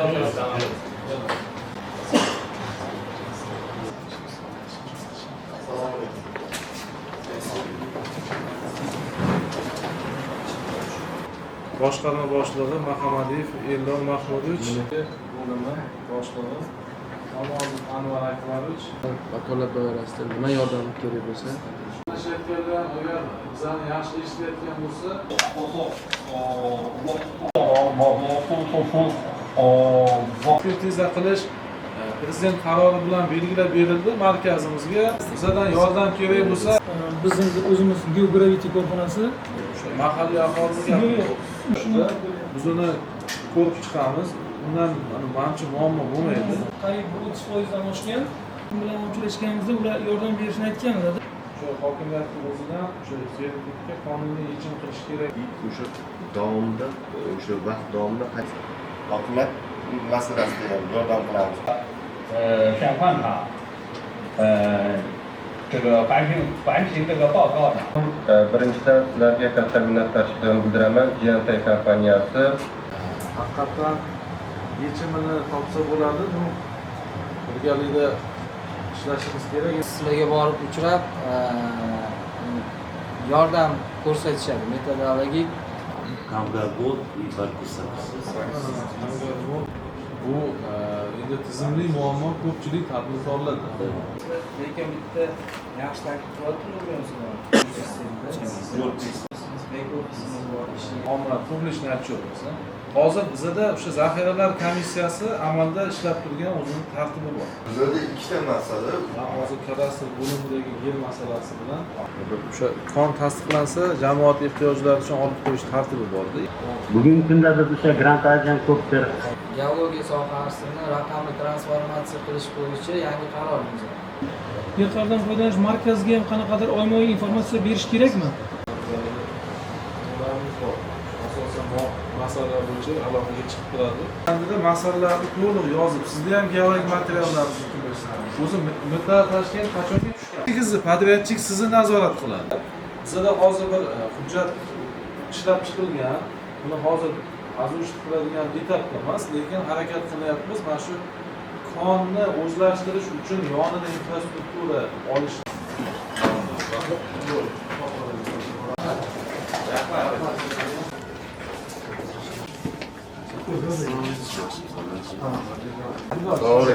Boshqarma boshlig'i Mahamadiyev Eldor Mahmudovich, bo'limi boshlig'i Namozov Anvar Akbarovich. Vakolat doirasida nima yordam kerak bo'lsa, Tashakkurlar, agar bizani yaxshi ishlayotgan bo'lsa, ekspertiza qilish prezident qarori bilan belgilab berildi markazimizga. Bizdan yordam kerak bo'lsa, bizning o'zimiz geogravity korxonasi mahalliy aholiga biz uni ko'rib chiqamiz. Undan manimcha muammo bo'lmaydi. qariyb 30% oshgan. U bilan uchrashganimizda ular yordam berishini aytganlar. Shu hokimiyatning o'zidan o'sha sertifikatga qonuniy yechim qilish kerak. O'sha davomida, o'sha vaqt davomida hokimiyat masalasida ham yordam qilamiz. 向换卡，这个完成这个报告呢。Birinchidan sizlarga katta minnatdorchiligimni bildiraman. Jiantay kompaniyasi Haqiqatan yechimini topsa bo'ladi. Bu birgalikda ishlashimiz kerak. Sizlarga borib uchrab, yordam ko'rsatishadi metodologik. Kamgarbod va ko'rsatish. Bu endi tizimli muammo ko'pchilik tadbirkorlarda. Lekin bitta yaxshi taklif qilyapti-ku Omma publichniy отчетimiz. Hozir bizda o'sha zaxiralar komissiyasi amalda ishlab turgan o'zining tartibi bor. Bizda ikkita masala. Hozir kadastr bo'limidagi yer masalasi bilan o'sha kon tasdiqlansa, jamoat ehtiyojlari uchun olib qo'yish tartibi borda. Bugungi kunda biz o'sha grant ajran ko'pdir. Geologiya sohasini raqamli transformatsiya qilish bo'yicha yangi qaror imzolandi. Yerlardan foydalanish markaziga ham qanaqadir oyma-oy informatsiya berish kerakmi? Asosan bu masalalar bo'yicha aloqaga chiqib turadi. Endi masalalarni to'liq yozib, sizda ham geologik materiallarni o'zi muddat Toshkent qachonga tushgan? Sizni patriotchik sizni nazorat qiladi. Bizda hozir bir hujjat ishlab chiqilgan. Buni hozir azush qiladigan etapda emas, lekin harakat qilyapmiz. Mana shu konni o'zlashtirish uchun yonida infrastruktura olish. Doğru.